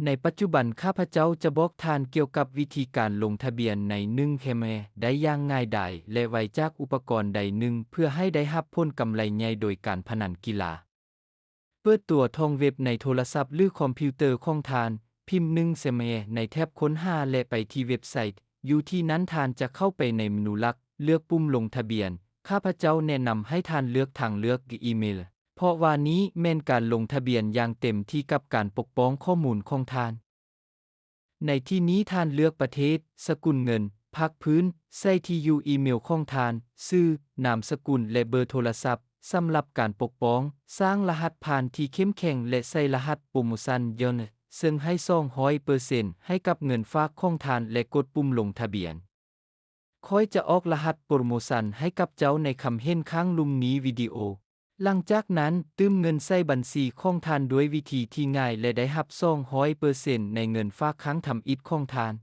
ในปัจจุบันข้าพเจ้าจะบอกทานเกี่ยวกับวิธีการลงทะเบียนใน1 เคมได้อย่างง่ายดายและไวจากอุปกรณ์ใดหนึ่งเพื่อให้ได้รับผลกำไรใหญ่โดยการพนันกีฬาเปิดตัวท่องเว็บในโทรศัพท์หรือคอมพิวเตอร์ของทานพิมพ์1 เคมในแท็บค้นหาและไปที่เว็บไซต์อยู่ที่นั้นทานจะเข้าไปในเมนูหลักเลือกปุ่มลงทะเบียนข้าพเจ้าแนะนำให้ทานเลือกทางเลือกอีเมลเพราะว่านี้แม่นการลงทะเบียนอย่างเต็มที่กับการปกป้องข้อมูลของทานในที่นี้ทานเลือกประเทศสกุลเงินภาคพื้นใส่ที่อยู่อีเมลของทานชื่อนามสกุลและเบอร์โทรศัพท์สำหรับการปกป้องสร้างรหัสผ่านที่เข้มแข็งและใส่รหัสโปรโมชั่นย้อนซึ่งให้ 200% ให้กับเงินฝากของทานและกดปุ่มลงทะเบียนค่อยจะออกรหัสโปรโมชั่นให้กับเจ้าในคำเห็นข้างลุ่มนี้วิดีโอหลังจากนั้นตื้มเงินใส่บัญชีของทานด้วยวิธีที่ง่ายและได้รับ 200% ในเงินฝากครั้งทำอิฐของทาน